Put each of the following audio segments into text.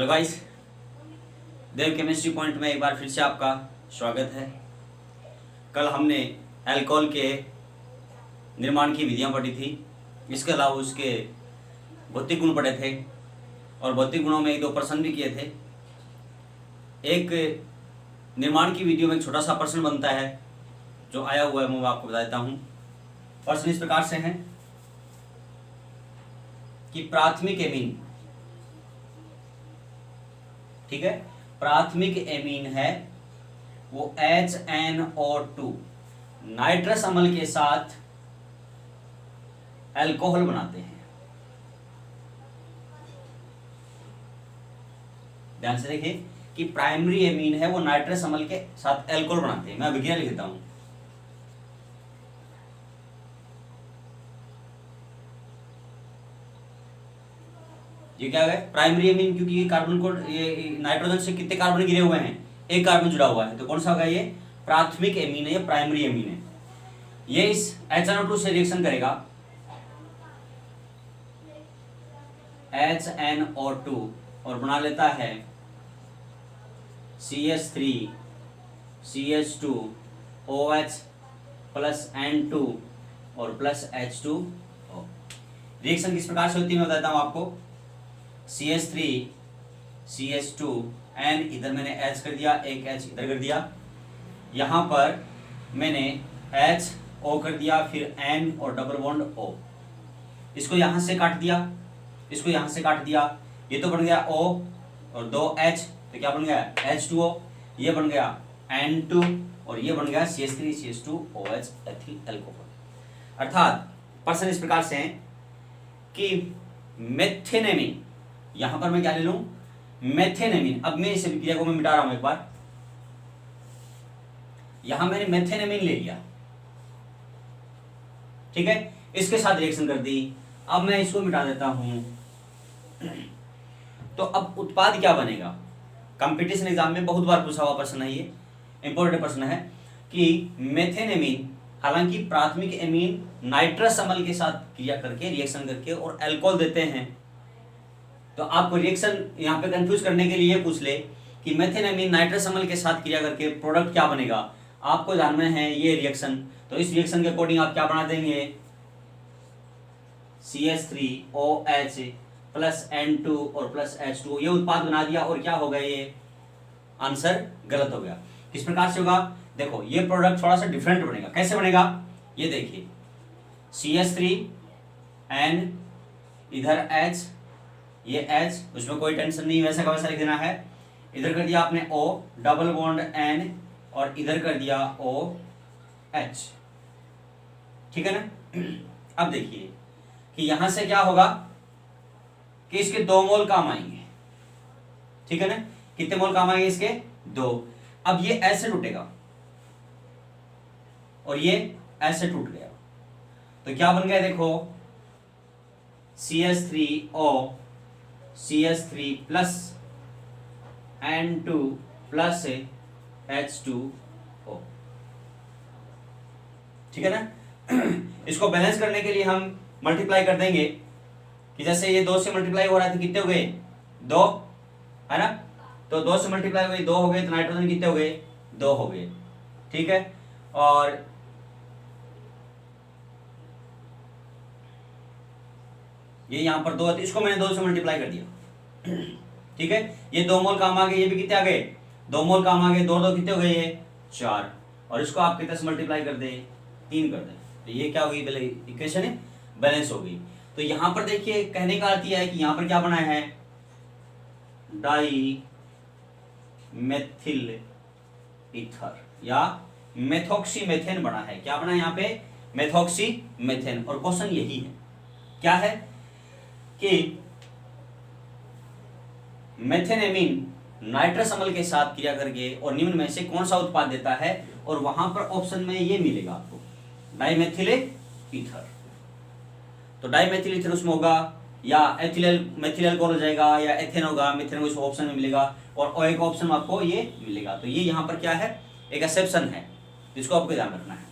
Hello guys, देव chemistry point में एक बार फिर से आपका स्वागत है। कल हमने अल्कोहल के निर्माण की विधियां पढ़ी थी। इसके अलावा उसके भौतिक गुण पढ़े थे और भौतिक गुणों में एक दो प्रश्न भी किए थे। एक निर्माण की विधियों में एक छोटा सा प्रश्न बनता है जो आया हुआ है, मैं आपको बता देता हूँ। प्रश्न इस प्रकार से है कि प्राथमिक एमीन, ठीक है, प्राथमिक एमीन है वो HNO2 नाइट्रस अम्ल के साथ अल्कोहल बनाते हैं। ध्यान से देखिए कि प्राइमरी एमीन है वो नाइट्रस अम्ल के साथ अल्कोहल बनाते हैं। मैं अभिक्रिया लिखता हूं। ये क्या है? प्राइमरी एमीन, क्योंकि ये कार्बन को, ये नाइट्रोजन से कितने कार्बन गिरे हुए हैं? एक कार्बन जुड़ा हुआ है, तो कौन सा होगा? ये प्राथमिक एमीन है, ये प्राइमरी एमीन है। ये इस HNO2 से रिएक्शन करेगा, HNO2, और बना लेता है CH3 CH2 OH plus N2 और प्लस H2O। रिएक्शन किस प्रकार से होती है मैं बताता हूं आपको। CH3 CH2 N, इधर मैंने H कर दिया, एक H इधर कर दिया, यहाँ पर मैंने HO कर दिया, फिर N और डबल बॉन्ड O। इसको यहाँ से काट दिया, इसको यहाँ से काट दिया, ये तो बन गया O और दो H, तो क्या बन गया? H2O। ये बन गया N2 और ये बन गया CH3 CH2 OH ethyl alcohol. अर्थात प्रश्न इस प्रकार से है कि मेथेनेमीन, यहां पर मैं क्या ले लूं? मेथेनेमीन। अब मैं इस अभिक्रिया को मैं मिटा रहा हूं एक बार। यहां मैंने मेथेनेमीन ले लिया, ठीक है, इसके साथ रिएक्शन कर दी। अब मैं इसको मिटा देता हूं, तो अब उत्पाद क्या बनेगा? कंपटीशन एग्जाम में बहुत बार पूछा हुआ प्रश्न है, ये इंपॉर्टेंट प्रश्न है कि मेथेनेमीन, हालांकि प्राथमिक एमीन नाइट्रस अम्ल के साथ क्रिया करके, रिएक्शन करके और अल्कोहल देते हैं, तो आपको रिएक्शन यहाँ पे कंफ्यूज करने के लिए पूछ ले कि मेथेनेमीन नाइट्रस अम्ल के साथ क्रिया करके प्रोडक्ट क्या बनेगा, आपको जानना है ये रिएक्शन। तो इस रिएक्शन के अकॉर्डिंग आप क्या बना देंगे? CH3OH प्लस N2 और प्लस H2, ये उत्पाद बना दिया। और क्या होगा? ये आंसर गलत हो गया। किस प्रकार से होगा? देखो, ये प्रोडक्ट थोड़ा सा डिफरेंट बनेगा। कैसे बनेगा? ये देखिए, CH3N, इधर H, ये H, उसमें कोई टेंशन नहीं, वैसा का वैसा लिख देना है। इधर कर दिया आपने O, डबल बॉन्ड N, और इधर कर दिया OH, ठीक है ना। अब देखिए कि यहां से क्या होगा कि इसके 2 मोल काम आएंगे, ठीक है ना। कितने मोल काम आएंगे इसके? 2। अब ये ऐसे टूटेगा और ये ऐसे टूट गया, तो क्या बन गया? देखो, CH3O CH3 plus N2 plus H2O, ठीक है ना। इसको बैलेंस करने के लिए हम मल्टीप्लाई कर देंगे कि जैसे ये 2 से मल्टीप्लाई हो रहा है तो कितने हो गए? 2, है ना। तो 2 से मल्टीप्लाई हुए 2 हो गए, तो नाइट्रोजन कितने हो गए? 2 हो गए, ठीक है। और ये यहां पर 2 है, तो इसको मैंने 2 से मल्टीप्लाई कर दिया, ठीक है। ये 2 मोल काम आ गए, ये भी कितने आ गए? 2 मोल काम आ गए। 2 2 कितने हो गए? ये 4। और इसको आप कितने से मल्टीप्लाई कर दे? 3 कर दे, तो ये क्या होगी? इक्वेशन है बैलेंस हो गई। तो यहां पर देखिए, कहने का अर्थ यह है कि यहां पर क्या बना है? डाई मेथिल ईथर या मेथॉक्सी मेथेन बना है। क्या बना है यहाँ पे? Methoxy methane. और क्वेश्चन यही है, क्या है कि मेथेनेमीन नाइट्रस अम्ल के साथ क्रिया करके और निम्न में से कौन सा उत्पाद देता है? और वहां पर ऑप्शन में ये मिलेगा आपको, डाइमेथिल ईथर। तो डाइमेथिल ईथर उसमें होगा, या मेथिल अल्कोहल हो जाएगा, या एथेन होगा। मेथेन को इस ऑप्शन में मिलेगा, और एक ऑप्शन में आपको ये मिलेगा। तो ये यहाँ पर क्या है? एक एक्सेप्शन है, जिसको आपको ध्यान रखना है।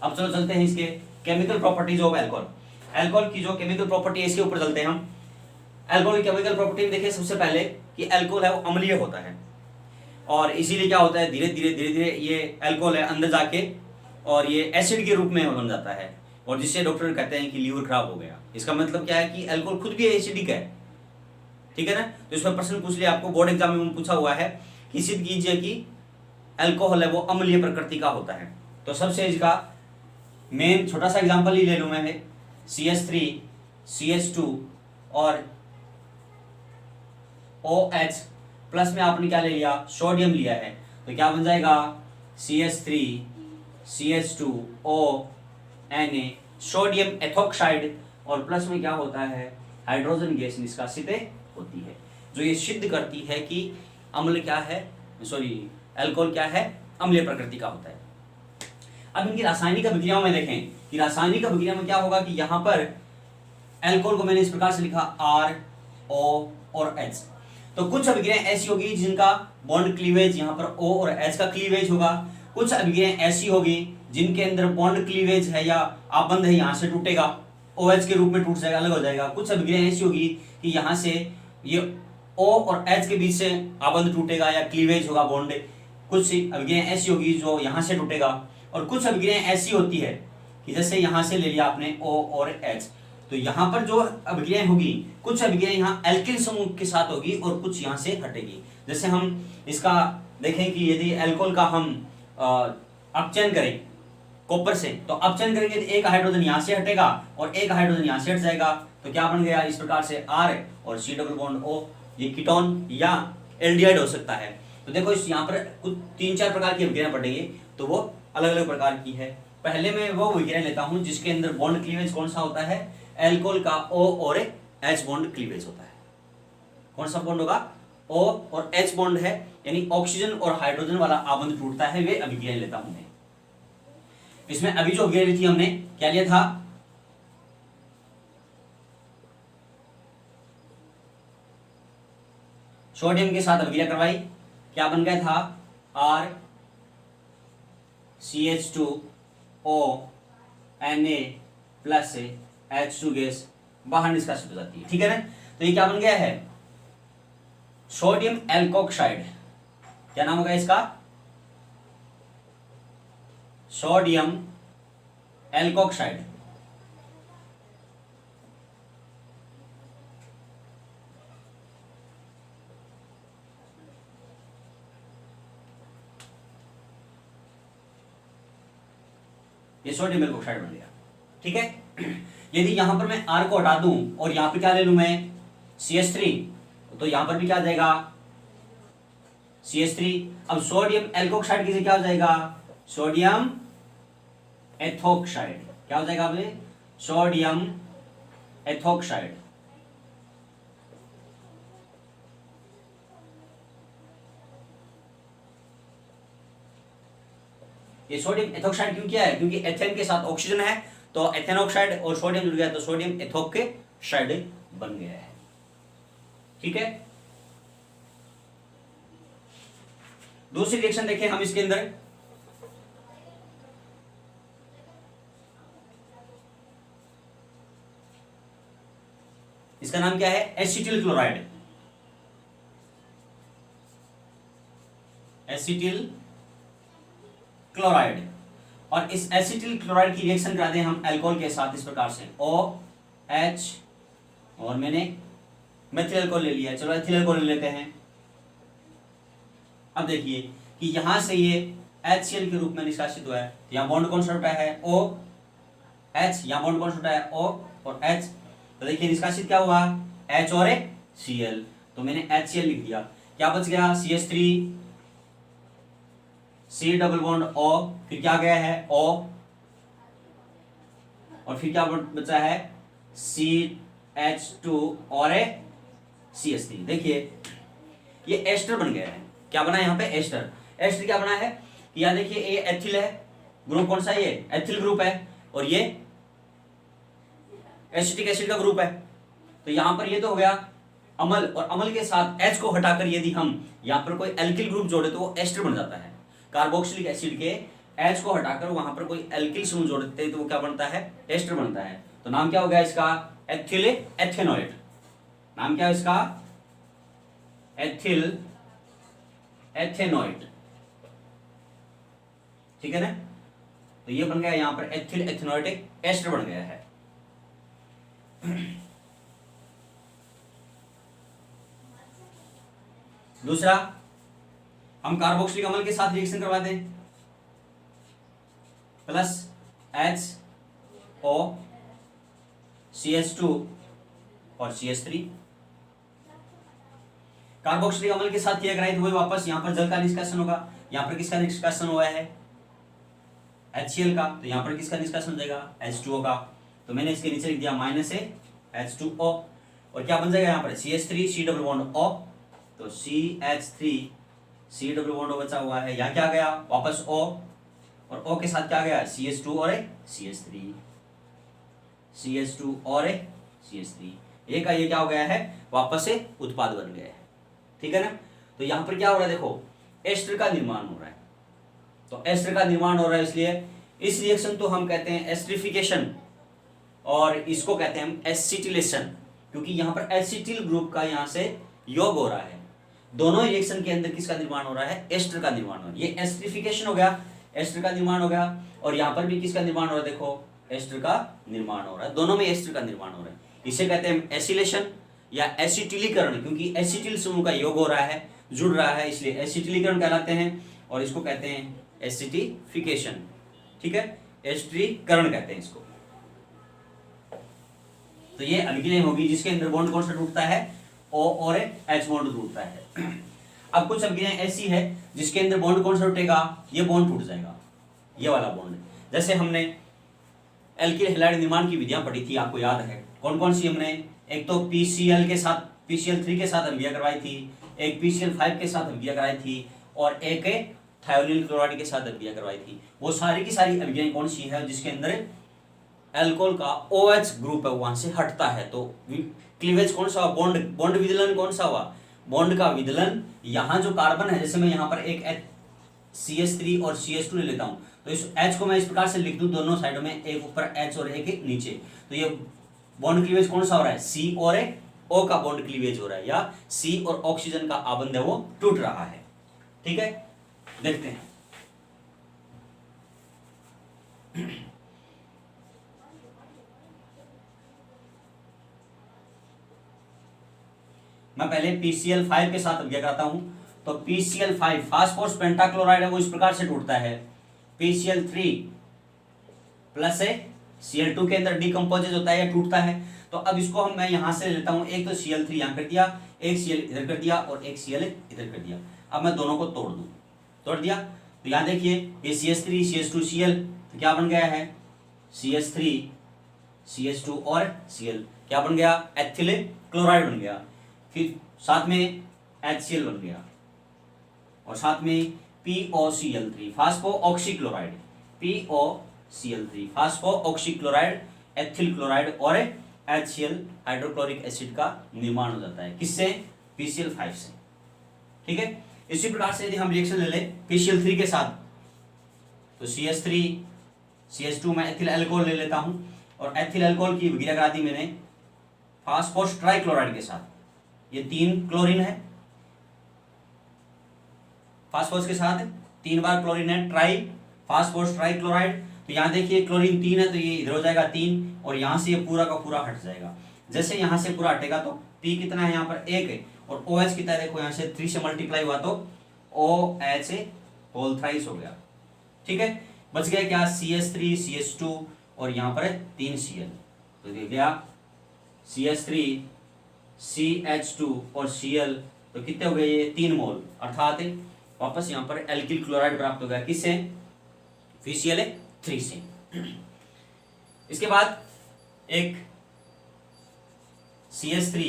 अब चलो चलते हैं इसके chemical properties of alcohol. Alcohol की जो केमिकल प्रॉपर्टी है इसके ऊपर चलते हैं हम। अल्कोहल की केमिकल प्रॉपर्टी में देखिए सबसे पहले कि अल्कोहल है वो अम्लीय होता है, और इसीलिए क्या होता है धीरे धीरे ये अल्कोहल है अंदर जाके और ये एसिड के रूप में बन जाता है, और जिससे डॉक्टर कहते हैं कि लीवर खराब हो गया। इसका मतलब क्या है कि अल्कोहल खुद भी एसिडिक है, ठीक है ना। तो इसमें प्रश्न पूछ लिया आपको बोर्ड एग्जाम में पूछा हुआ है कि सिद्ध कीजिए कि अल्कोहल है वो अम्लीय प्रकृति का होता है। तो सबसे इसका मेन छोटा सा एग्जांपल ही ले लूं मैं, CH3 CH2 और OH प्लस में आपने क्या ले लिया, सोडियम लिया है, तो क्या बन जाएगा CH3 CH2O Na, sodium ethoxide, और प्लस में क्या होता है हाइड्रोजन गैस निष्कासित होती है, जो ये सिद्ध करती है कि अम्ल क्या है, अल्कोहल क्या है, अम्लीय प्रकृति का होता है। अब इनकी रासायनिक अभिक्रियाओं में देखें कि रासायनिक अभिक्रिया में क्या होगा कि यहां पर अल्कोहल को मैंने इस प्रकार से लिखा R O और H। तो कुछ अभिक्रियाएं ऐसी होगी जिनका बॉन्ड क्लीवेज यहाँ पर O और H का क्लीवेज होगा, कुछ अभिक्रियाएं ऐसी होगी जिनके अंदर बॉन्ड क्लीवेज है या आबंध है, यहाँ से टूटेगा, OH के रूप में टूट जाएगा, अलग हो जाएगा। कुछ अभिक्रियाएं ऐसी होगी कि यहाँ से ये O और H के बीच से आबंध टूटेगा या क्लीवेज होगा बॉन्ड। कुछ अभिक्रियाएं ऐसी होगी जो यहाँ से टूटेगा, और कुछ अभिक्रियाएं ऐसी होती है कि जैसे यहाँ से ले लिया आपने O और H, तो यहाँ पर जो अभिक्रियाएं होगी कुछ अभिक्रियाएं यहाँ एल्किल समूह के साथ होगी और कुछ यहाँ से हटेगी। जैसे हम इसका देखें कि यदि अल्कोहल का हम अपचयन करें कॉपर से, तो अपचयन करेंगे तो एक हाइड्रोजन यहाँ से हटेगा और एक हाइड्रोजन यहाँ से हट जाएगा, तो क्या बन गया इस प्रकार से R और C डबल बॉन्ड O, ये कीटोन या एल्डिहाइड हो सकता है। तो देखो इस यहाँ पर कुछ 3-4 प्रकार की अभिक्रियाएं पड़ेगी, तो वो अलग अलग प्रकार की है। पहले मैं वो अभिक्रिया लेता हूँ जिसके अंदर बॉन्ड क्लीवेज कौन सा होता है, अल्कोहल का O और H बॉन्ड क्लीवेज होता है। कौन सा बॉन्ड होगा, O और H बॉन्ड है, यानी ऑक्सीजन और हाइड्रोजन वाला आबंध टूटता है, वे अभिक्रिया लेता हूं मैं। इसमें अभी जो अभिक्रिया ली थी हमने क्या लिया था, सोडियम के साथ अभिक्रिया करवाई, क्या बन गया था R CH2O Na plus H2 gas बाहर निष्कासित हो जाती है, ठीक है ना। तो ये क्या बन गया है, सोडियम एल्कोक्साइड, क्या नाम होगा इसका, सोडियम एल्कोक्साइड। ये सोडियम एल्कोक्साइड बन गया, ठीक है। यदि यहां पर मैं R को हटा दूं और यहां पे क्या ले लूं मैं CH3, तो यहां पर भी क्या आ जाएगा CH3। अब सोडियम एल्कोक्साइड की क्या हो जाएगा, सोडियम एथोक्साइड, क्या हो जाएगा अभी, सोडियम एथोक्साइड। ये सोडियम एथोक्साइड क्यों किया है, क्योंकि एथेन के साथ ऑक्सीजन है, तो एथेन ऑक्साइड और सोडियम जुड़ गया तो सोडियम एथोक्साइड बन गया है, ठीक है। दूसरी रिएक्शन देखें हम इसके अंदर, इसका नाम क्या है, एसिटिल क्लोराइड, एसिटिल क्लोराइड। और इस एसिटिल क्लोराइड की रिएक्शन करा दें हम अल्कोहल के साथ इस प्रकार से OH, और मैंने मेथिल अल्कोहल ले लिया, चलो एथिल अल्कोहल ले लेते हैं। अब देखिए कि यहां से ये HCl के रूप में निष्कासित हुआ है, तो यहाँ बॉन्ड कौन सा उठा है OH, यहाँ बॉन्ड कौन सा उठा है O और H, तो देखिए निष्कासित क्या हुआ H और Cl, तो मैंने HCl लिख दिया, क्या बच गया CH3 C double bond O, फिर क्या गया है O, और फिर क्या बचा है CH2 और CH3। देखिए ये एस्टर बन गया है, क्या बना है यहाँ पे एस्टर। एस्टर क्या बना है, यहाँ देखिए ये एथिल है, ग्रुप कौन सा है, ये एथिल ग्रुप है, और ये एसिटिक एसिड का ग्रुप है। तो यहाँ पर ये तो हो गया अम्ल, और अम्ल के साथ H को हटाकर यदि हम यहाँ पर कोई एल्किल ग्रुप जोड़े तो वो एस्टर बन जाता है। कार्बोक्सिलिक एसिड के H को हटाकर वहां पर कोई एल्किल समूह जोड़ देते हैं तो वो क्या बनता है, एस्टर बनता है। तो नाम क्या हो गया इसका, एथिल एथेनोएट, नाम क्या है इसका? एथिल एथेनॉइड, ठीक है ना। तो ये बन गया यहां पर एथिल एथेनॉइड एस्टर बन गया है। दूसरा, हम कार्बोक्सिलिक अम्ल के साथ रिएक्शन करवाते हैं, प्लस HO CH2 और CH3। कार्बोक्सिलिक अम्ल के साथ किया कराई तो वही वापस यहां पर जल का निष्कासन होगा। यहां पर किसका निष्कासन हुआ है? HCl का। तो यहां पर किसका निष्कासन हो जाएगा? H2O का। तो मैंने इसके नीचे लिख दिया -H2O, और क्या बन जाएगा यहां पर? CH3 C double bond O। तो CH3 C double bond O बचा हुआ है, यहां क्या गया? वापस O, और O के साथ क्या गया? CH2 और CH3, CH2 और CH3, ये का ये क्या हो गया है? वापस से उत्पाद बन गया है, ठीक है ना। तो यहां पर क्या हो रहा है? देखो, एस्टर का निर्माण हो रहा है। तो एस्टर का निर्माण हो रहा है, इसलिए इस रिएक्शन तो हम कहते हैं एस्टरिफिकेशन, और इसको कहते हैं हम एसिटिलेशन, क्योंकि यहां पर एसिटिल ग्रुप का यहां से योग हो रहा है। दोनों रिएक्शन के अंदर किसका निर्माण हो रहा है? एस्टर का निर्माण हो रहा है। ये एस्टरिफिकेशन हो गया, एस्टर का निर्माण हो गया, और यहां पर भी किसका निर्माण हो रहा है? देखो, एस्टर का निर्माण हो रहा है, दोनों में एस्टर का निर्माण हो रहा है। इसे कहते हैं एसिलेशन या एसिटिलीकरण, क्योंकि एसिटिल समूह का योग हो रहा है, जुड़ रहा है, इसलिए एसिटिलीकरण कहलाते हैं। और इसको कहते हैं एसिटिफिकेशन, ठीक है, एस्टरीकरण कहते हैं इसको। तो ये अभिक्रिया होगी जिसके अंदर बॉन्ड कौन सा टूटता है? O और H बॉन्ड टूटता है। अब कुछ अभिक्रियाएं ऐसी है जिसके अंदर बॉन्ड कौन सा टूटेगा? ये बॉन्ड टूट जाएगा, ये वाला बॉन्ड। जैसे हमने एल्किल हैलाइड निर्माण की विधियां पढ़ी थी, आपको याद है कौन कौन सी? हमने एक तो PCl के साथ, PCl3 के साथ अभिक्रिया करवाई थी, एक PCl5 के साथ अभिक्रिया कराई थी, और एक थायोनिल क्लोराइड के साथ अभिक्रिया करवाई थी। वो सारी की सारी अभिक्रियाएं कौन सी है? जिसके अंदर अल्कोहल का OH ग्रुप है वहां से हटता है। तो क्लीवेज कौन सा? बॉन्ड विदलन कौन सा हुआ? बॉन्ड का विदलन। यहाँ जो कार्बन है, जैसे मैं यहाँ पर एक CH3 और CH2 ले लेता हूँ, तो इस H को मैं इस प्रकार से लिख दूं, दोनों साइडों में, एक ऊपर H और एक नीचे। तो ये बॉन्ड क्लीवेज कौन सा हो रहा है? C और O का बॉन्ड क्लीवेज हो रहा है, या C और ऑक्सीजन का आबंध है वो टूट रहा है, ठीक है। देखते हैं। मैं पहले PCl5 के साथ अभिक्रिया कराता हूं। तो PCl5 फास्फोरस पेंटाक्लोराइड है, वो इस प्रकार से टूटता है, PCl3 प्लस Cl2 के अंदर डिकम्पोजेज होता है या टूटता है। तो अब इसको मैं यहां से लेता हूं, एक तो Cl3 यहां कर दिया, एक Cl इधर कर दिया, और एक Cl इधर कर दिया। अब मैं दोनों को तोड़ दिया। तो यहां देखिए, ये CH3 CH2 Cl, तो क्या बन गया है? CH3 CH2 और Cl क्या बन गया? एथिल क्लोराइड बन गया। फिर साथ में HCl बन गया, और साथ में POCl3 phospho oxychloride, POCl3 phospho oxychloride, ethyl chloride और HCl हाइड्रोक्लोरिक एसिड का निर्माण हो जाता है। किससे? PCl5 से, ठीक है। इसी प्रकार से यदि हम रिएक्शन ले लें PCl3 के साथ, तो CH3 CH2 में एथिल अल्कोहल ले लेता हूं, और एथिल अल्कोहल की अभिक्रिया करा दी मैंने फास्फोरस ट्राइक्लोराइड के साथ। ये 3 क्लोरीन है, फास्फोरस के साथ 3 बार क्लोरीन है, ट्राई फास्फोरस ट्राइक्लोराइड। तो यहां देखिए क्लोरीन 3 है, तो ये इधर हो जाएगा 3, और यहां से ये पूरा का पूरा हट जाएगा। जैसे यहां से पूरा हटेगा तो P कितना है? यहाँ पर 1 है, और OH कितना है? देखो यहां से 3 से मल्टीप्लाई हुआ तो OH होल थ्राइस हो गया, ठीक है। बच गया क्या? CH3 CH2 और यहाँ पर 3 Cl। तो देख गया CH3 CH2 और Cl, तो कितने हो गए? ये 3 मोल, अर्थात वापस यहाँ पर एल्किल क्लोराइड प्राप्त हो गया। किससे? PCl3 से। इसके बाद एक CH3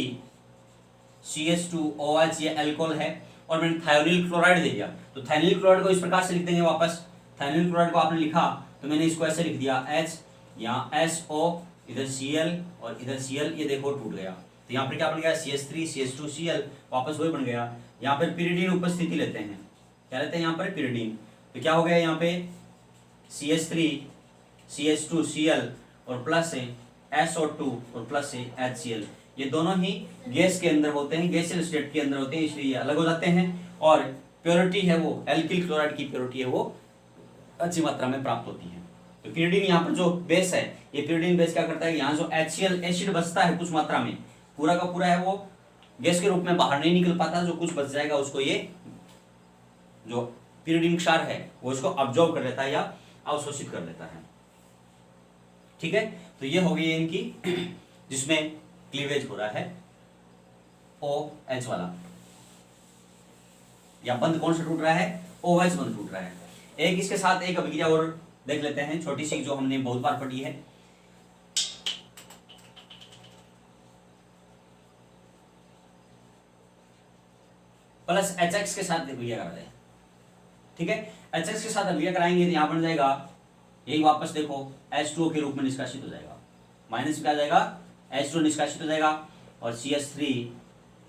CH2 OH, ये अल्कोहल है, और मैंने थायोनिल क्लोराइड दे दिया। तो थायोनिल क्लोराइड को इस प्रकार से लिख देंगे वापस। थायोनिल क्लोराइड को आपने लिखा, तो मैंने इसको ऐसे लिख दिया, H, यहाँ SO, इधर Cl और इधर Cl, ये देखो टूट गया। तो यहाँ पर क्या बन गया? CH3 CH2 Cl, वापस वही बन गया। यहाँ पर पिरिडीन उपस्थिति लेते हैं, क्या लेते हैं यहाँ पर? पिरिडीन। तो क्या हो गया यहाँ पे? CH3 CH2 Cl और प्लस से SO2 और प्लस से HCl, ये दोनों ही गैस के अंदर होते हैं, गैसियल स्टेट के अंदर होते हैं, इसलिए ये अलग हो जाते हैं। और प्योरिटी है वो एल्किल क्लोराइड की प्योरिटी है वो अच्छी मात्रा में प्राप्त होती है। तो pyridine यहाँ पर जो बेस है, ये pyridine बेस क्या करता है, यहाँ जो HCl एसिड बचता है कुछ मात्रा में, पूरा का पूरा है वो गैस के रूप में बाहर नहीं निकल पाता, जो कुछ बच जाएगा उसको ये जो pyridine क्षार है वो इसको अब्जॉर्ब कर लेता है या अवशोषित कर लेता है। ठीक है, तो ये हो गई इनकी जिसमें क्लीवेज हो रहा है OH वाला, या बंद कौन सा टूट रहा है, OH बंद टूट रहा है। एक इसके साथ एक अभिक्रिया और देख लेते हैं, छोटी सी जो हमने बहुत बार पढ़ी है। प्लस HX के साथ अभिक्रिया करा जाए। ठीक है, HX के साथ अभिक्रिया कराएंगे तो यहां बन जाएगा, यही वापस देखो H2O के रूप में निष्कासित हो जाएगा, माइनस क्या आ जाएगा, H2O निष्कासित हो जाएगा और CH3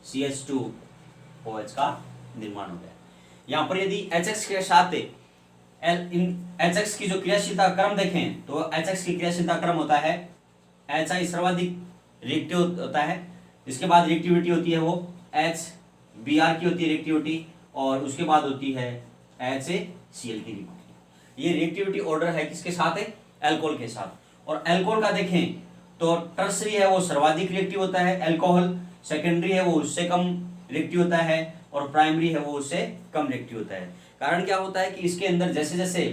CH2OH का निर्माण हो गया। यहाँ पर यदि HX के साथ HX की जो क्रियाशीलता क्रम देखें तो HX की क्रियाशीलता क्रम होता है HI सर्वाधिक रिएक्टिव होता है, इसके बाद रिएक्टिविटी होती है वो HBr की होती है रिएक्टिविटी, और उसके बाद होती है HACl की रिएक्टिविटी। ये रिएक्टिविटी ऑर्डर है किसके साथ है, एल्कोहल के साथ। और एल्कोहल का देखें तो टर्सरी है वो सर्वाधिक रिएक्टिव होता है एल्कोहल, सेकेंडरी है वो उससे कम रिएक्टिव होता है, और प्राइमरी है वो उससे कम रिएक्टिव होता है। कारण क्या होता है कि इसके अंदर जैसे जैसे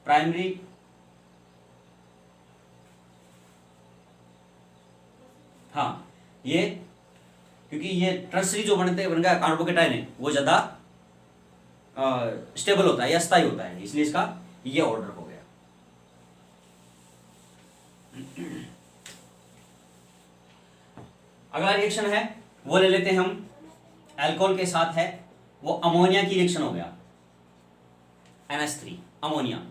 प्राइमरी ये क्योंकि ये टर्सरी जो बन गया कार्बोकेटाइन है वो ज्यादा स्टेबल होता है या स्थायी होता है, इसलिए इसका ये ऑर्डर हो गया। अगला रिएक्शन है वो ले लेते हैं हम, अल्कोहल के साथ है वो अमोनिया की रिएक्शन हो गया, NH3 अमोनिया।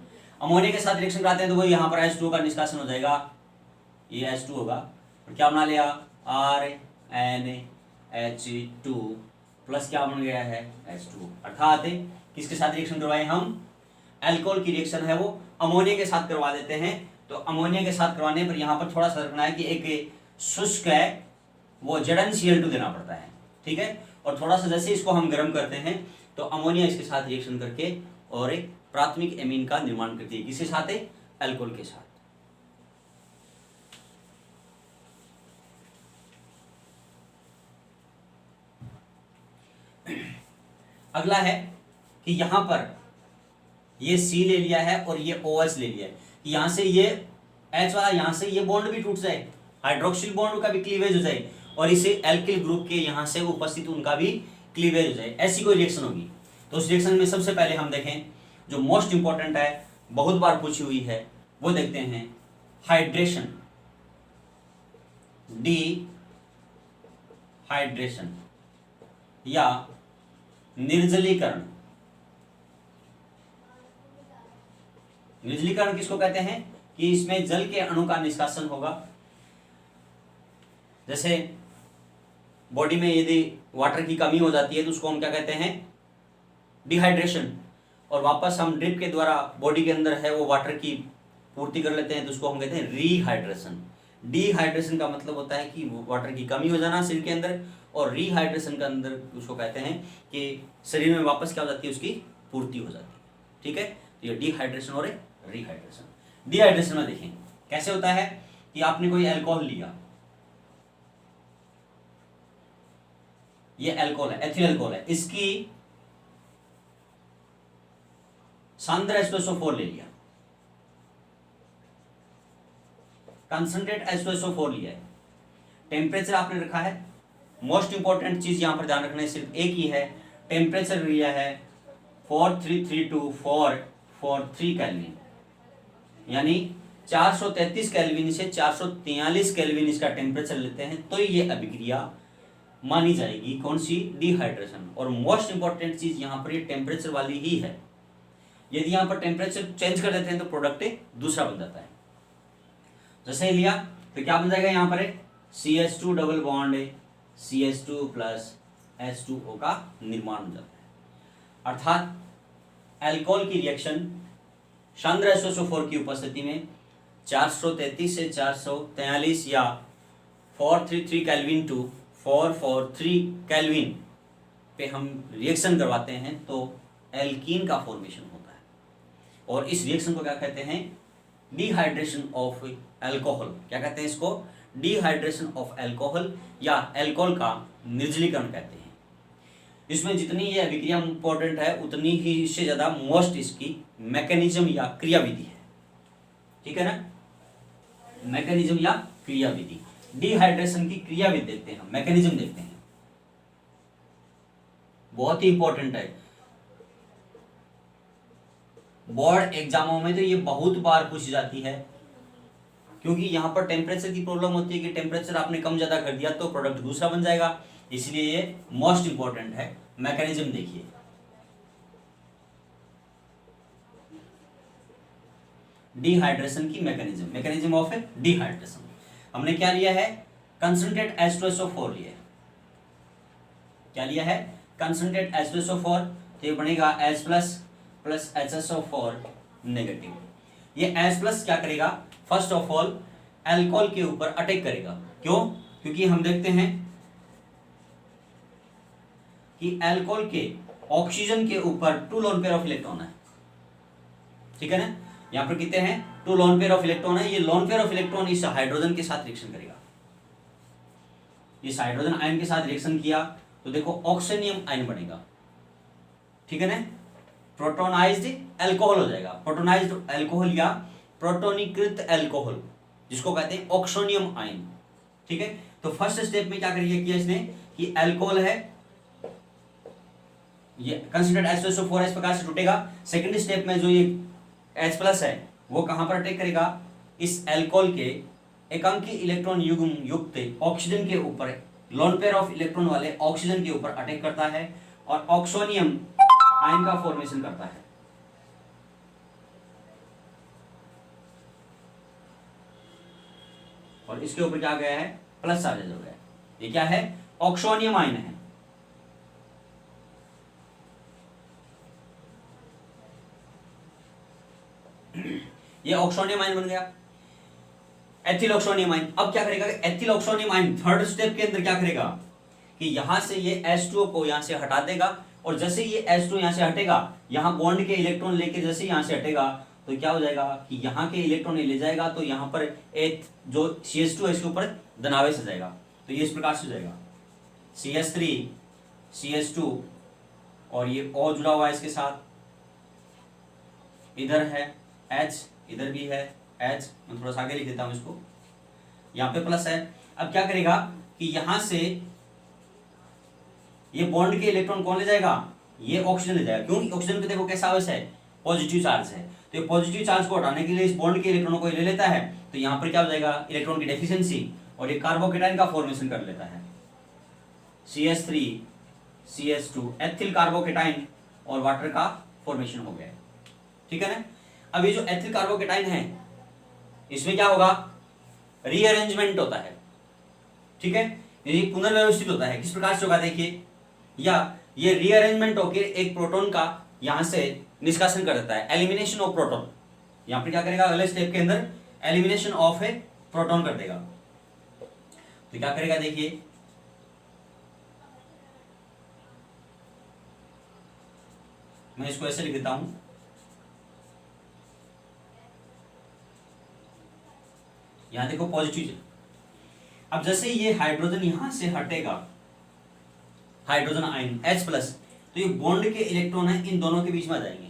अमोनिया के साथ रिएक्शन कराते हैं तो वो यहाँ पर H2O का निष्कासन हो जाएगा, ये H2 होगा, और क्या बना लिया RNH2 प्लस क्या बन गया है H2O। अर्थात किसके साथ रिएक्शन करवाए हम, अल्कोहल की रिएक्शन है वो अमोनिया के साथ करवा देते हैं। तो अमोनिया के साथ करवाने पर यहाँ पर थोड़ा सा रखना है कि एक शुष्क है वो ZnCl2 देना पड़ता है। ठीक है, और थोड़ा सा जैसे इसको हम गर्म करते हैं तो अमोनिया इसके साथ रिएक्शन करके और एक प्राथमिक एमीन का निर्माण करती है, किसके साथ है, अल्कोहल के साथ। अगला है कि यहां पर ये C ले लिया है और ये OH ले लिया है, यहां से ये H वाला यहां से ये बॉन्ड भी टूट जाए, हाइड्रोक्सिल बॉन्ड का भी क्लीवेज हो जाए, और इसे एल्किल ग्रुप के यहां से उपस्थित उनका भी क्लीवेज हो जाए, ऐसी कोई रिएक्शन होगी। तो उस रिएक्शन में सबसे पहले हम देखें जो मोस्ट इंपॉर्टेंट है, बहुत बार पूछी हुई है, वो देखते हैं हाइड्रेशन, डिहाइड्रेशन या निर्जलीकरण। निर्जलीकरण किसको कहते हैं कि इसमें जल के अणु का निष्कासन होगा। जैसे बॉडी में यदि वाटर की कमी हो जाती है तो उसको हम क्या कहते हैं, डिहाइड्रेशन, और वापस हम ड्रिप के द्वारा बॉडी के अंदर है वो वाटर की पूर्ति कर लेते हैं तो उसको हम कहते हैं रीहाइड्रेशन। डिहाइड्रेशन का मतलब होता है कि वाटर की कमी हो जाना शरीर के अंदर, और रीहाइड्रेशन के अंदर उसको कहते हैं कि शरीर में वापस क्या हो जाती है, उसकी पूर्ति हो जाती है। ठीक है, तो ये डिहाइड्रेशन और रीहाइड्रेशन। डिहाइड्रेशन में देखें कैसे होता है कि आपने कोई अल्कोहल लिया, ये अल्कोहल है, एथिल अल्कोहल है, इसकी सांद्र H2SO4 ले लिया, कंसंट्रेट H2SO4 लिया है, टेम्परेचर आपने रखा है। मोस्ट इंपॉर्टेंट चीज यहां पर ध्यान रखना है सिर्फ एक ही है, टेम्परेचर लिया है 4332 केल्विन, यानी 433 केल्विन से 443 केल्विन इसका टेम्परेचर लेते हैं तो ये अभिक्रिया मानी जाएगी, कौन सी, डिहाइड्रेशन। और मोस्ट इंपॉर्टेंट चीज यहां पर ये टेम्परेचर वाली ही है, यदि यहां पर टेम्परेचर चेंज कर देते हैं तो प्रोडक्ट दूसरा बन जाता है। जैसे लिया तो क्या बन जाएगा, यहां पर CH2 double bond CH2 plus H2O का निर्माण हो जाता है। अर्थात अल्कोहल की रिएक्शन सांद्र H2SO4 की उपस्थिति में 433 से 443 या 433 केल्विन टू 443 केल्विन पे हम रिएक्शन करवाते हैं तो एल्कीन का फॉर्मेशन होता है। और इस रिएक्शन को क्या कहते हैं? Dehydration of alcohol. क्या कहते हैं इसको? डिहाइड्रेशन ऑफ अल्कोहल या अल्कोहल का निर्जलीकरण कहते हैं। इसमें जितनी ये अभिक्रिया इंपॉर्टेंट है उतनी ही इससे ज्यादा मोस्ट इसकी मैकेनिज्म या क्रियाविधि है। ठीक है ना? मैकेनिज्म या क्रियाविधि, डिहाइड्रेशन की क्रियाविधि देखते हैं, मैकेनिज्म देखते हैं, बहुत ही इंपॉर्टेंट है। बोर्ड एग्जामों में तो ये बहुत बार पूछी जाती है, क्योंकि यहां पर टेम्परेचर की प्रॉब्लम होती है कि टेम्परेचर आपने कम ज्यादा कर दिया तो प्रोडक्ट दूसरा बन जाएगा, इसलिए ये मोस्ट इंपॉर्टेंट है। मैकेनिज्म देखिए, डिहाइड्रेशन की मैकेनिज्म, मैकेनिज्म ऑफ डिहाइड्रेशन। हमने क्या लिया है? कंसंट्रेट H2SO4 लिया है। क्या लिया है? कंसंट्रेट H2SO4, तो ये बनेगा H प्लस HSO4 नेगेटिव। ये H प्लस क्या करेगा? फर्स्ट ऑफ ऑल अल्कोहल के ऊपर अटैक करेगा। क्यों? क्योंकि हम देखते हैं कि अल्कोहल के ऑक्सीजन के ऊपर 2 लोन पेयर ऑफ इलेक्ट्रॉन है। ठीक है ना? यहां पर कितने हैं? 2 लोन पेयर ऑफ इलेक्ट्रॉन है। ये लोन पेयर ऑफ इलेक्ट्रॉन इस हाइड्रोजन के साथ रिएक्शन करेगा। इस हाइड्रोजन आयन के साथ रिएक्शन किया तो देखो ऑक्सीनियम आयन बनेगा। ठीक है ना? प्रोटोनाइज्ड अल्कोहल हो जाएगा। प्रोटोनाइज्ड अल्कोहल या प्रोटोनीकृत अल्कोहल, जिसको कहते हैं ऑक्सोनियम आयन। ठीक है? तो फर्स्ट स्टेप में क्या किया इसने कि अल्कोहल है, ये कंसिडर्ड H2SO4 इस प्रकार से टूटेगा। सेकंड स्टेप में जो ये H प्लस है वो कहां पर अटैक करेगा? इस अल्कोहल के एकांकी इलेक्ट्रॉन युग्म युक्त ऑक्सीजन के ऊपर, लोन पेयर ऑफ इलेक्ट्रॉन वाले ऑक्सीजन के ऊपर अटैक करता है और ऑक्सोनियम आयन का फॉर्मेशन करता है। और इसके ऊपर क्या गया है? प्लस चार्जेज हो गया। ये क्या है? ऑक्सोनियम आयन है। ये ऑक्सोनियम आयन बन गया, एथिल ऑक्सोनियम आयन। अब क्या करेगा? Ethyl oxonium ion third step के अंदर क्या करेगा कि यहां से ये H2O को यहां से हटा देगा, और जैसे ये H2O यहां से हटेगा, यहां बॉन्ड के इलेक्ट्रॉन लेके जैसे यहां से हटेगा तो क्या हो जाएगा कि यहां के इलेक्ट्रॉन ले जाएगा, तो यहां पर एक जो CH2 है इसके ऊपर धनावेश आ जाएगा। तो ये इस प्रकार से हो जाएगा CH3 CH2 और ये O जुड़ा हुआ है इसके साथ, इधर है H, इधर भी है H। मैं थोड़ा सा आगे लिख देता हूं इसको, यहाँ पे प्लस है। अब क्या करेगा कि यहां से ये बॉन्ड के इलेक्ट्रॉन कौन ले जाएगा? ये ऑक्सीजन ले जाएगा। क्योंकि ऑक्सीजन पे देखो कैसा आवेश है? पॉजिटिव चार्ज है। तो ये पॉजिटिव चार्ज को हटाने के लिए इस बॉन्ड के इलेक्ट्रॉनों को ले लेता है, तो यहाँ पर क्या हो जाएगा? इलेक्ट्रॉन की डेफिशिएंसी, और ये कार्बोकेटाइन का फॉर्मेशन कर लेता है CH3 CH2 एथिल कार्बोकेटाइन, और वाटर का फॉर्मेशन हो गया। ठीक है ना? अब ये जो एथिल कार्बोकेटाइन है इसमें क्या होगा? रीअरेंजमेंट होता है। ठीक है? ये पुनर्व्यवस्थित होता है। किस प्रकार से होगा देखिए, या ये रीअरेंजमेंट होकर एक प्रोटॉन का यहां से निष्कासन कर देता है, एलिमिनेशन ऑफ प्रोटॉन। यहां पर क्या करेगा? अगले स्टेप के अंदर एलिमिनेशन ऑफ ए प्रोटॉन कर देगा। तो क्या करेगा देखिए, मैं इसको ऐसे लिख देता हूं, यहां देखो पॉजिटिव। अब जैसे ये हाइड्रोजन यहां से हटेगा, हाइड्रोजन आयन H प्लस, तो ये बॉन्ड के इलेक्ट्रॉन है इन दोनों के बीच में आ जाएंगे।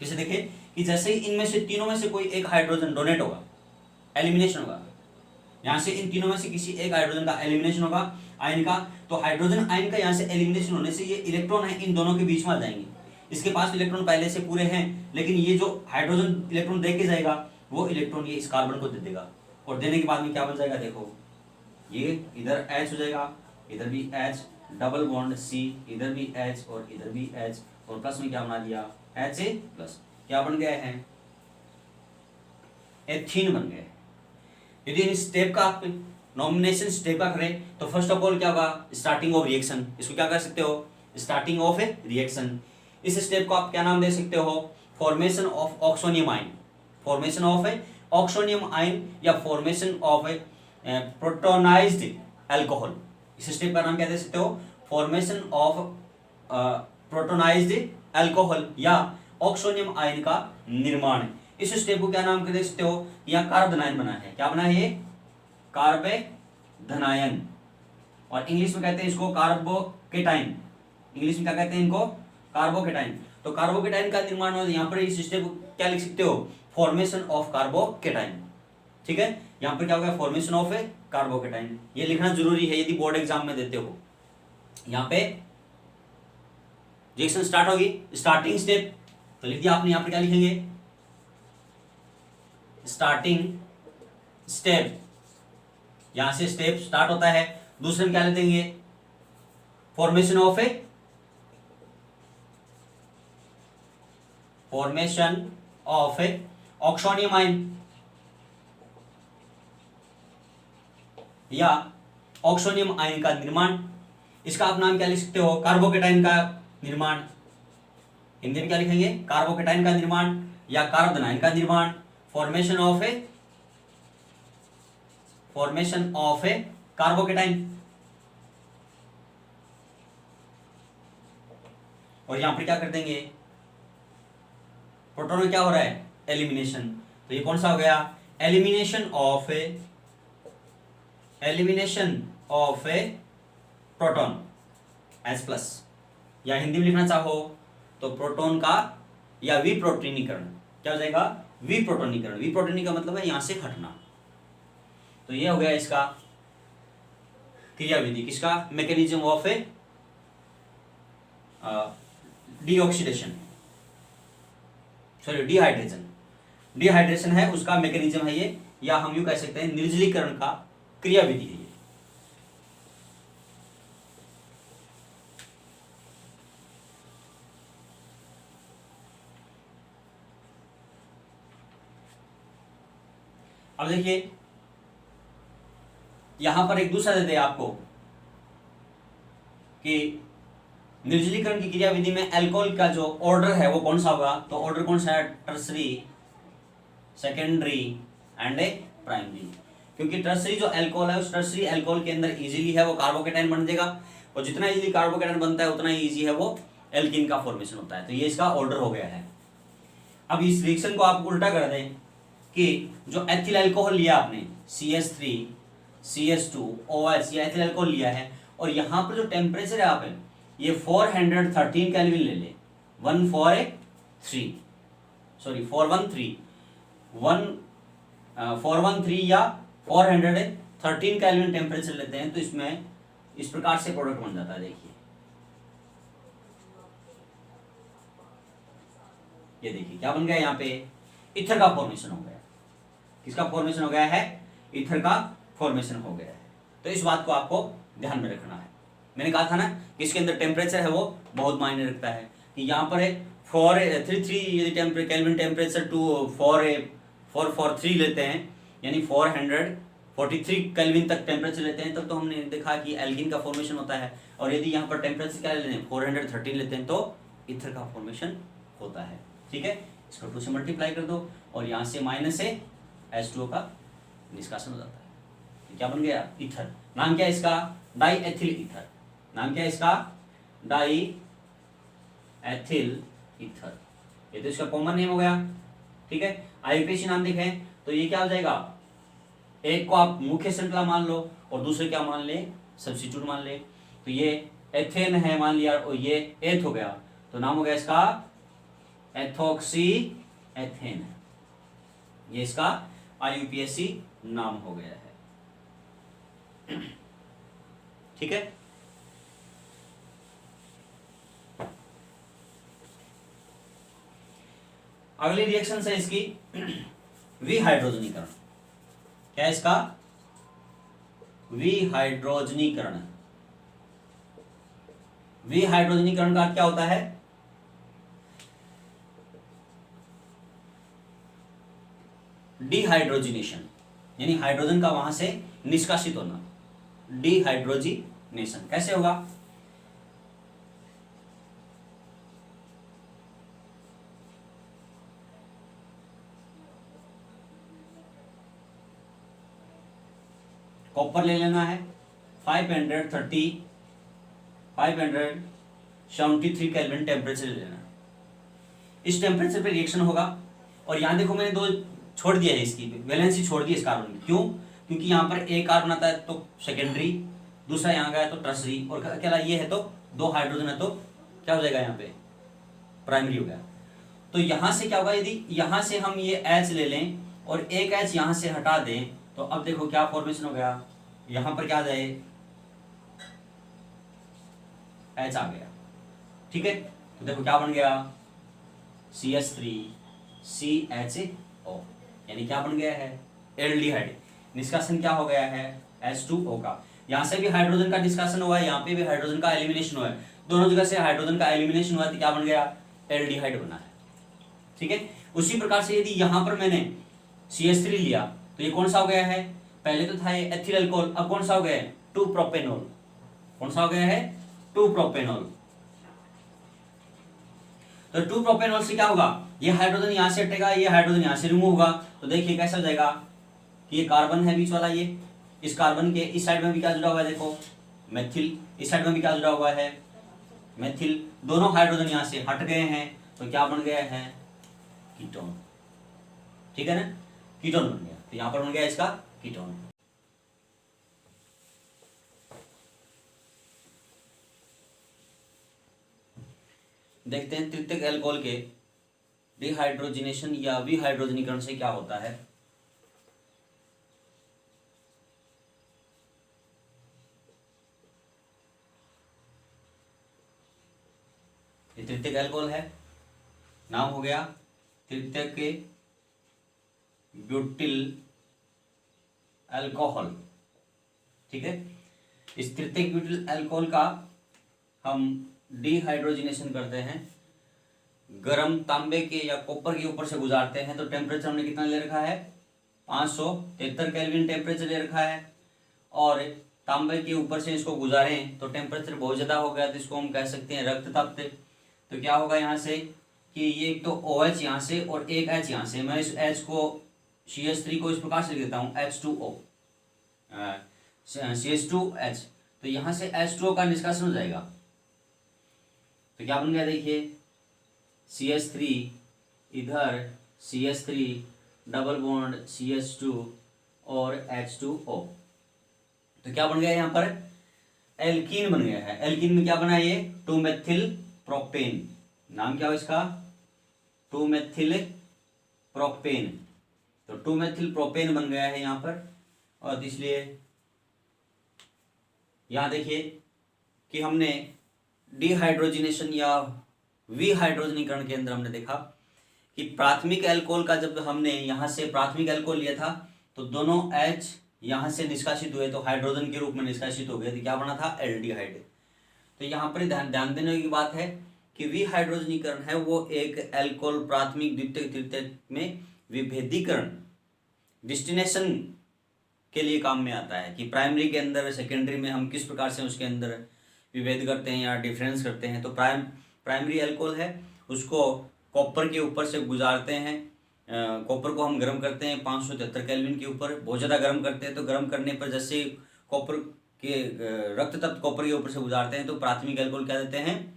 किसे देखे कि जैसे ही इनमें से तीनों में से कोई एक हाइड्रोजन डोनेट होगा, एलिमिनेशन होगा, यहां से इन तीनों में से किसी एक हाइड्रोजन का एलिमिनेशन होगा आयन का, तो हाइड्रोजन आयन का यहां से एलिमिनेशन होने से ये इलेक्ट्रॉन है इन दोनों के बीच में आ जाएंगे। इसके पास इलेक्ट्रॉन पहले से पूरे हैं, लेकिन ये जो हाइड्रोजन इलेक्ट्रॉन दे के जाएगा वो इलेक्ट्रॉन ये इस कार्बन को दे देगा, और देने के बाद में क्या बन जाएगा देखो, ये इधर H हो जाएगा, इधर भी H, डबल बॉन्ड C, इधर भी H और इधर भी H, और प्लस में क्या बना दिया HA प्लस। क्या बन गए हैं? एथीन बन गए। यदि इस स्टेप का आप नॉमिनेशन स्टेप का करें तो फर्स्ट ऑफ ऑल क्या होगा? Starting of reaction. इसको क्या कर सकते हो? Starting of A reaction. इस स्टेप को आप क्या नाम दे सकते हो? Formation of oxonium ion, formation of A oxonium ion, या फॉर्मेशन ऑफ ए प्रोटोनाइज्ड अल्कोहल। इस स्टेप का नाम क्या दे सकते हो? फॉर्मेशन ऑफ प्रोटोनाइज्ड अल्कोहल या ऑक्सोनियम आयन का निर्माण। इस स्टेप को क्या नाम कर दे सकते हो? यहाँ कार्बोधनायन बना है। क्या बना है ये? कार्बोधनायन। और इंग्लिश में कहते हैं इसको कार्बोकेटाइन। इंग्लिश में क्या कहते हैं इनको? कार्बोकेटाइन। तो कार्बोकेटाइन का निर्माण हो, यहाँ पर इस स्टेप को क्या लिख सकते हो? Formation of carbocation. ठीक है, यहाँ पर क्या होगा? Formation of A carbocation. ये लिखना जरूरी है यदि बोर्ड एग्जाम में देते हो। यहाँ पे रिएक्शन स्टार्ट होगी, स्टार्टिंग स्टेप तो लिख दिया आपने। यहाँ पर क्या लिखेंगे? Starting step. यहां से स्टेप स्टार्ट होता है। दूसरे में क्या ले देंगे? Formation of A oxonium ion या ऑक्सोनियम आयन का निर्माण। इसका आप नाम क्या लिख सकते हो? कार्बोकेटाइन का निर्माण। हिंदी में क्या लिखेंगे? कार्बोकेटाइन का निर्माण या कार्बोनाइन का निर्माण। Formation of A carbocation. और यहां पर क्या कर देंगे? प्रोटॉन में क्या हो रहा है? एलिमिनेशन। तो ये कौन सा हो गया? Elimination of A proton S plus. या हिंदी में लिखना चाहो तो प्रोटॉन का या विप्रोटोनीकरण। क्या हो जाएगा? विप्रोटोनीकरण। विप्रोटोनी का मतलब है यहां से हटना। तो ये हो गया इसका क्रियाविधि। किसका? Mechanism of A deoxidation, sorry dehydration है उसका मैकेनिज्म है ये, या हम यूं कह सकते हैं निर्जलीकरण का क्रियाविधि है ये। अब देखिए यहां पर एक दूसरा देते हैं आपको कि निर्जलीकरण की क्रियाविधि में अल्कोहल का जो ऑर्डर है वो कौन सा होगा? तो ऑर्डर कौन सा है? Tertiary, secondary and A primary. क्योंकि टर्सरी जो अल्कोहल है उस टर्सरी अल्कोहल के अंदर इजीली है वो कार्बोकेटाइन बन जाएगा, और जितना इजीली कार्बोकेटाइन बनता है उतना ही इजी है वो एल्कीन का फॉर्मेशन होता है। तो ये इसका ऑर्डर हो गया है। अब इस रिएक्शन को आप उल्टा कर दें कि जो एथिल अल्कोहल लिया आपने CH3 CH2 OH, ये एथिल अल्कोहल लिया है, और यहां पर जो टेम्परेचर है आप ये 413 केल्विन ले ले। 413 या 413 केल्विन टेम्परेचर लेते हैं तो इसमें इस प्रकार से प्रोडक्ट बन जाता है। देखिए ये देखिए क्या बन गया? यहाँ पे ईथर का फॉर्मेशन हो गया। किसका फॉर्मेशन हो गया है? ईथर का फॉर्मेशन हो गया है। तो इस बात को आपको ध्यान में रखना है। मैंने कहा था ना कि इसके अंदर टेम्परेचर है वो बहुत मायने रखता है। कि यहाँ पर है 433 यदि केल्विन टेम्परेचर टू 443 लेते हैं, यानी 443 केल्विन तक टेम्परेचर लेते हैं, तब तो हमने देखा कि एल्कीन का फॉर्मेशन होता है। और यदि यहाँ पर टेम्परेचर क्या लेते हैं? 413 लेते हैं तो ईथर का फॉर्मेशन होता है। ठीक है, इसको 2 से मल्टीप्लाई कर दो और यहाँ से माइनस से H2O का निष्कासन हो जाता है। तो क्या बन गया? ईथर। नाम क्या है इसका? Die ethyl ether. नाम क्या है इसका? Die ethyl ether. ये तो इसका कॉमन नेम हो गया। ठीक है, आईयूपीएसी नाम देखें तो ये क्या हो जाएगा? एक को आप मुख्य श्रृंखला मान लो और दूसरे क्या मान ले? सब्स्टिट्यूट मान ले। तो ये एथेन है मान लिया और ये एथ हो गया, तो नाम हो गया इसका एथोक्सी एथेन। ये इसका आईयूपीएसी नाम हो गया है। ठीक है, अगली रिएक्शन है इसकी विहाइड्रोजनीकरण। क्या है इसका? विहाइड्रोजनीकरण। विहाइड्रोजनीकरण का क्या होता है? डिहाइड्रोजिनेशन, यानी हाइड्रोजन का वहां से निष्कासित होना। डिहाइड्रोजिनेशन कैसे होगा? कॉपर ले लेना है 573 केल्विन टेम्परेचर ले लेना। इस टेम्परेचर पे रिएक्शन होगा। और यहाँ देखो मैंने दो छोड़ दिया है, इसकी वैलेंसी छोड़ दी इस कार्बन की। क्यों? क्योंकि यहाँ पर एक कार्बन आता है तो सेकेंडरी, दूसरा यहाँ गया तो टर्सरी, और अकेला ये है तो दो हाइड्रोजन है तो क्या हो जाएगा यहाँ पे प्राइमरी हो गया। तो यहाँ से क्या होगा, यदि यहाँ से हम ये H ले लें और एक H यहाँ से हटा दें तो अब देखो क्या फॉर्मेशन हो गया, यहाँ पर क्या आ जाए H आ गया। ठीक है, तो देखो क्या बन गया CH3CHO, यानी क्या बन गया है एल्डिहाइड। निष्कासन क्या हो गया है H2O का। यहाँ से भी हाइड्रोजन का डिस्कशन हुआ है, यहाँ पे भी हाइड्रोजन का एलिमिनेशन हुआ है, दोनों जगह से हाइड्रोजन का एलिमिनेशन हुआ तो क्या बन गया एल्डिहाइड बना है। ठीक है, उसी प्रकार से यदि यहाँ पर मैंने CH3 लिया तो ये कौन सा हो गया है, पहले तो था ये एथिल अल्कोहल, अब कौन सा हो गया है 2-प्रोपेनॉल। कौन सा हो गया है 2-प्रोपेनॉल। तो 2-प्रोपेनॉल से क्या होगा, ये हाइड्रोजन यहाँ से हटेगा, ये हाइड्रोजन यहाँ से रिमूव होगा, तो देखिए कैसा हो जाएगा कि ये कार्बन है बीच वाला, ये इस कार्बन के इस साइड में भी क्या जुड़ा हुआ है देखो मेथिल, इस साइड में भी क्या जुड़ा हुआ है मेथिल, दोनों हाइड्रोजन यहाँ से हट गए हैं तो क्या बन गया है कीटोन। ठीक है ना, कीटोन बन गया, तो यहाँ पर बन गया इसका कीटोन। देखते हैं तृतीयक अल्कोहल के डिहाइड्रोजिनेशन या विहाइड्रोजनीकरण से क्या होता है। ये तृतीयक अल्कोहल है, नाम हो गया तृतीयक के ब्यूटिल अल्कोहल। ठीक है, इस तृतीयक ब्यूटिल अल्कोहल का हम डिहाइड्रोजिनेशन करते हैं, गर्म तांबे के या कॉपर के ऊपर से गुजारते हैं। तो टेम्परेचर हमने कितना ले रखा है 573 केल्विन टेम्परेचर ले रखा है, और तांबे के ऊपर से इसको गुजारें तो टेम्परेचर बहुत ज़्यादा हो गया तो इसको हम कह सकते हैं रक्त तप्त। तो क्या होगा यहाँ से कि ये एक तो OH यहाँ से और एक H यहाँ से, मैं इस H को CH3 को इस प्रकार से लिख देता हूँ H2O CH2H, तो यहाँ से H2O का निष्कासन हो जाएगा। तो क्या बन गया देखिए CH3 इधर CH3 डबल बॉन्ड CH2 और H2O, तो क्या बन गया यहाँ पर एल्कीन बन गया है। एल्कीन में क्या बना ये 2-मेथिल प्रोपेन, नाम क्या हो इसका 2-मेथिल प्रोपेन, तो 2-मेथिल प्रोपेन बन गया है यहाँ पर। और इसलिए यहाँ देखिए कि हमने डिहाइड्रोजिनेशन या विहाइड्रोजनीकरण के अंदर हमने देखा कि प्राथमिक अल्कोहल का जब हमने यहाँ से प्राथमिक अल्कोहल लिया था तो दोनों H यहाँ से निष्कासित हुए तो हाइड्रोजन के रूप में निष्कासित हो गए, तो क्या बना था एल्डिहाइड। तो यहाँ पर ध्यान देने की बात है कि विहाइड्रोजनीकरण है वो एक अल्कोहल प्राथमिक द्वितीयक तृतीयक में विभेदीकरण डिस्टिनेशन के लिए काम में आता है कि प्राइमरी के अंदर सेकेंडरी में हम किस प्रकार से उसके अंदर विभेद करते हैं या डिफरेंस करते हैं। तो प्राइमरी अल्कोहल है उसको कॉपर के ऊपर से गुजारते हैं, कॉपर को हम गर्म करते हैं 573 केल्विन के ऊपर, बहुत ज़्यादा गर्म करते हैं। तो गर्म करने पर जैसे कॉपर के रक्त तत्व कॉपर के ऊपर से गुजारते हैं तो प्राथमिक अल्कोहल क्या देते हैं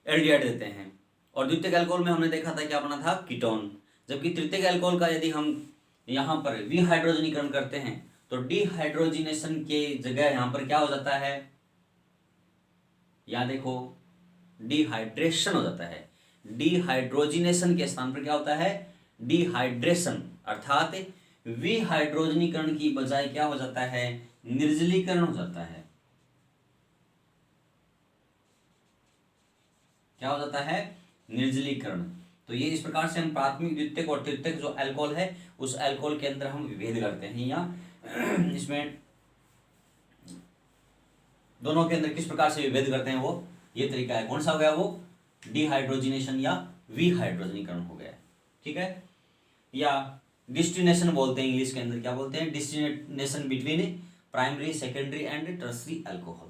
एल्डिहाइड देते हैं। और द्वितीयक अल्कोहल में हमने देखा था क्या बना था कीटोन। जबकि तृतीयक अल्कोहल का यदि हम यहाँ पर विहाइड्रोजनीकरण करते हैं तो डिहाइड्रोजिनेशन के जगह यहाँ पर क्या हो जाता है, यहाँ देखो डिहाइड्रेशन हो जाता है। डिहाइड्रोजिनेशन के स्थान पर क्या होता है डिहाइड्रेशन, अर्थात विहाइड्रोजनीकरण की बजाय क्या हो जाता है निर्जलीकरण हो जाता है। क्या हो जाता है निर्जलीकरण। तो ये इस प्रकार से हम प्राथमिक द्वितीयक और तृतीयक जो अल्कोहल है उस अल्कोहल के अंदर हम विभेद करते हैं, या इसमें दोनों के अंदर किस प्रकार से विभेद करते हैं वो ये तरीका है। कौन सा हो गया वो डिहाइड्रोजिनेशन या विहाइड्रोजनीकरण हो गया। ठीक है, या डिस्टिनेशन बोलते हैं इंग्लिश के अंदर, क्या बोलते हैं destination between primary secondary and tertiary alcohol.